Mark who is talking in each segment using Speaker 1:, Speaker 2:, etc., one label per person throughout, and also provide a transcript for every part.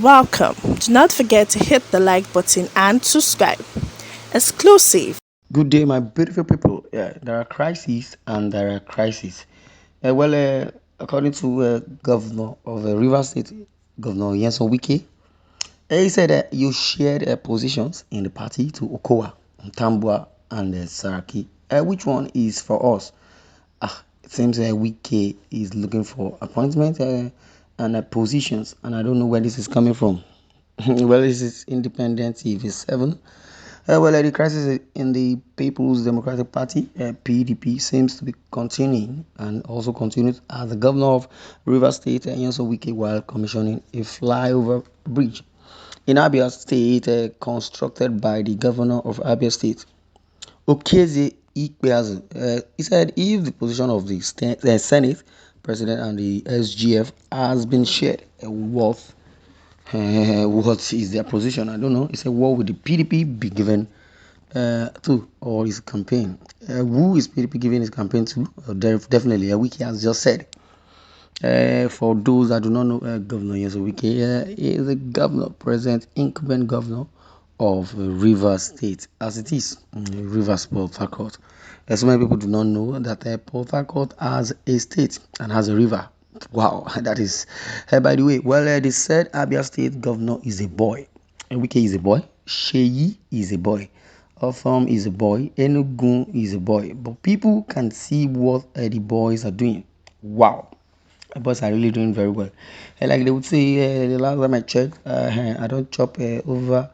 Speaker 1: Welcome. Do not forget to hit the like button and subscribe. Exclusive.
Speaker 2: Good day, my beautiful people. Yeah, there are crises and there are crises. According to Governor of Rivers State, Governor Yenson Wìķè, he said that you shared positions in the party to Okowa, Tambua, and Saraki. Which one is for us? It seems Wìķè is looking for appointment and positions, and I don't know where this is coming from. Well, this is Independent TV 7. The crisis in the People's Democratic Party (PDP) seems to be continuing and also continues as the governor of Rivers State, Nyesom Wìķè, while commissioning a flyover bridge in Abia State constructed by the governor of Abia State, Okezie Ikpeazu. He said if the position of the Senate President and the SGF has been shared, what is their position? I don't know. He said, what would the PDP be given to or his campaign? Who is PDP giving his campaign to? Definitely, Wìķè has just said. For those that do not know, Governor Nyesom Wìķè is the governor, present incumbent governor of Rivers State, as it is Rivers Port Harcourt. So many people do not know that Port Harcourt has a state and has a river. Wow, that is. By the way, they said Abia State governor is a boy, Wìķè is a boy, Sheyi is a boy, Othom is a boy, Enugu is a boy. But people can see what the boys are doing. Wow, the boys are really doing very well. Like they would say, the last time I checked, I don't chop over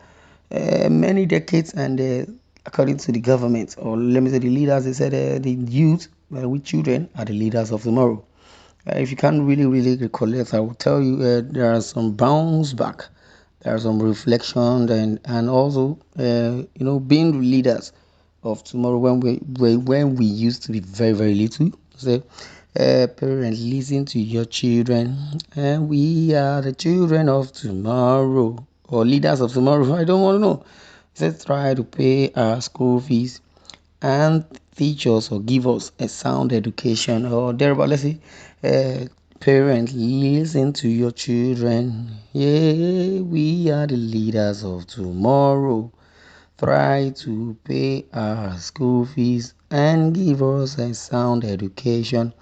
Speaker 2: many decades, and according to the government, or let me say the leaders, they said the youth, we children, are the leaders of tomorrow. If you can't really recollect, I will tell you there are some bounce back, there are some reflection, and also being leaders of tomorrow when we used to be very little. So, parents, listen to your children, and we are the children of tomorrow, or leaders of tomorrow. I don't want to know. Let's try to pay our school fees and teach us or give us a sound education or thereabout. Let's say, uh, parents, listen to your children. Yeah, we are the leaders of tomorrow. Try to pay our school fees and give us a sound education.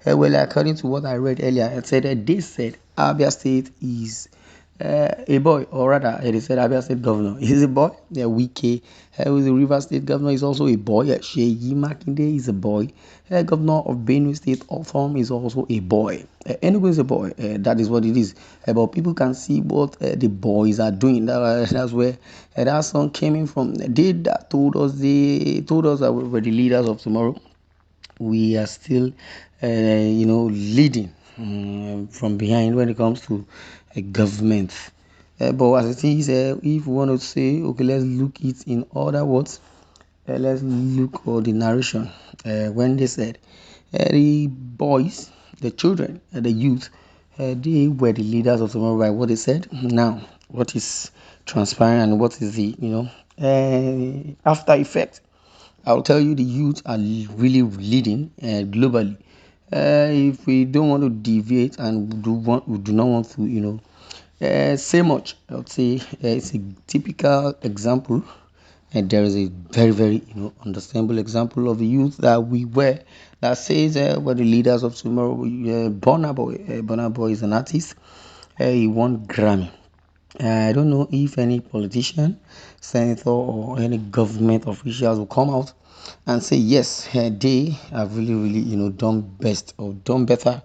Speaker 2: According to what I read earlier, it said that they said Abia State is a boy, or rather, they said Abia State governor is a boy. Wìķè, who is the River State governor, is also a boy. Sheyi Makinde is a boy. Governor of Benue State, Othom, is also a boy. Enugu is a boy. That is what it is. But people can see what the boys are doing. That's where that song came in from. They told us that we were the leaders of tomorrow. We are still, leading from behind when it comes to government. But as it is, if we want to say, okay, let's look it in other words. Let's look at the narration. When they said the boys, the children, the youth, they were the leaders of tomorrow by what they said. Now, what is transpiring and what is the after effect? I'll tell you, the youth are really leading globally. If we don't want to deviate and we do not want to, say much, I would say it's a typical example, and there is a very understandable example of the youth that we were, that says we're the leaders of tomorrow. Burna Boy is an artist. He won Grammy. I don't know if any politician, senator, or any government officials will come out and say yes, they have really, done best or done better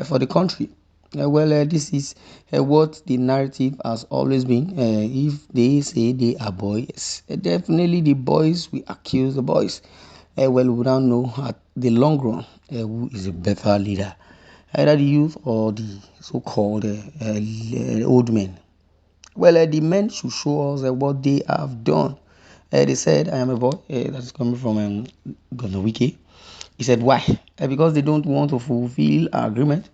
Speaker 2: for the country. This is what the narrative has always been. If they say they are boys, definitely the boys will accuse the boys. We don't know at the long run who is a better leader, either the youth or the so-called old men. The men should show us what they have done. They said, I am a boy. That's coming from Governor Wìķè. He said, why? Because they don't want to fulfill our agreement,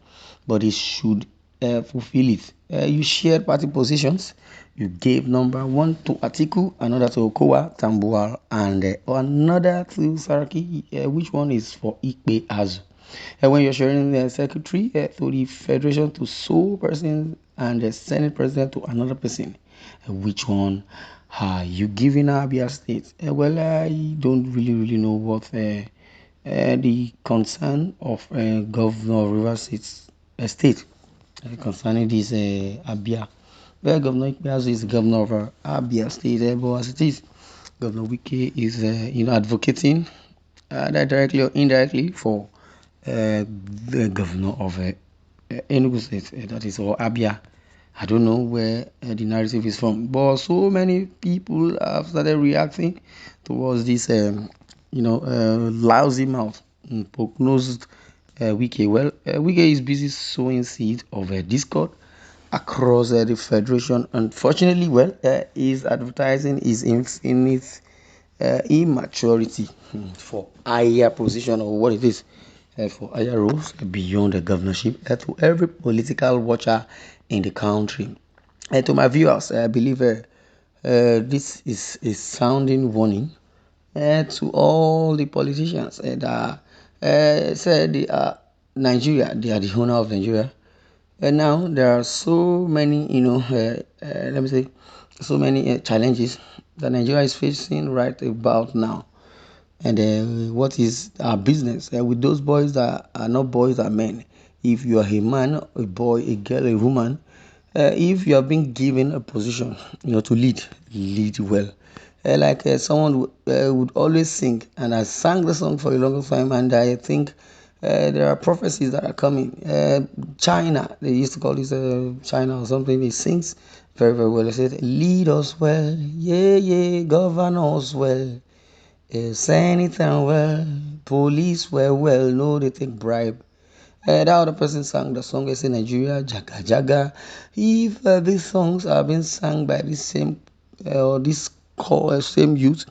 Speaker 2: but they should fulfill it. You shared party positions. You gave number one to Atiku, another to Okowa, Tambuwal, and another to Saraki. Which one is for Ikpeazu? And when you're sharing the secretary to the federation to sole person and the senate president to another person, which one are you giving Abia State? Well, I don't really know what the concern of Governor of Rivers State concerning this Abia. Well, Governor Ikpeazu is the governor of Abia State, but as it is, Governor Wìķè is advocating directly or indirectly for the governor of Enugu State, that is, or Abia. I don't know where the narrative is from, but so many people have started reacting towards this, lousy mouth, prognosed Wìķè. Well, Wìķè is busy sowing seed of discord across the federation. Unfortunately, well, his advertising is infinite immaturity for higher position or what it is for higher roles beyond the governorship to every political watcher in the country. And to my viewers, I believe this is a sounding warning to all the politicians that said they are Nigeria, they are the owner of Nigeria. And now there are so many, let me say, so many challenges that Nigeria is facing right about now. And what is our business with those boys that are not boys, are men? If you are a man, a boy, a girl, a woman, if you have been given a position, to lead well. Like someone would always sing, and I sang the song for a long time, and I think there are prophecies that are coming. China, they used to call this China or something. He sings very, very well. He said, "Lead us well, yeah, govern us well. Sanitary well, police well, no, they take bribe." The other person sang the song, they say Nigeria, Jaga Jaga. If these songs are being sung by the same or this same youth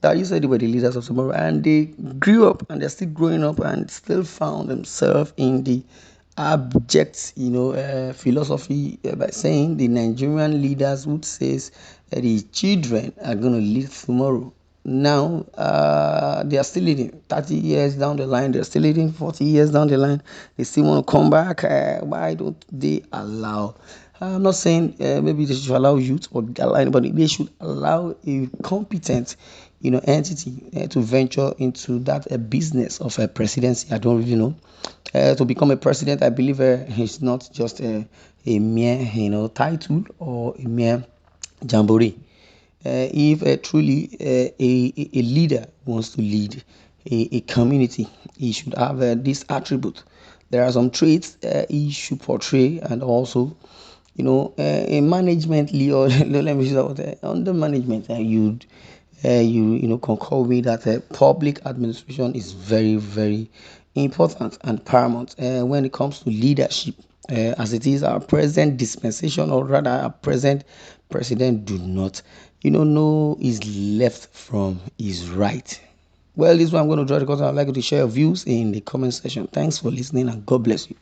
Speaker 2: that you said they were the leaders of tomorrow, and they grew up and they're still growing up and still found themselves in the abject, philosophy by saying the Nigerian leaders would says that the children are going to lead tomorrow. Now they are still leading 30 years down the line, they're still leading 40 years down the line, they still want to come back. Why don't they allow, I'm not saying maybe they should allow youth or allow anybody, they should allow a competent entity to venture into that business of a presidency. I don't really know. To become a president, I believe it's not just a mere title or a mere jamboree. If truly a leader wants to lead a community, he should have this attribute. There are some traits he should portray, and also, a management lead, or let me use that word, under management, you concur with that public administration is very, very important and paramount when it comes to leadership. As it is, our present dispensation, or rather our present president, do not know his left from his right. Well, this is where I'm going to draw the curtain. I'd like you to share your views in the comment section. Thanks for listening, and God bless you.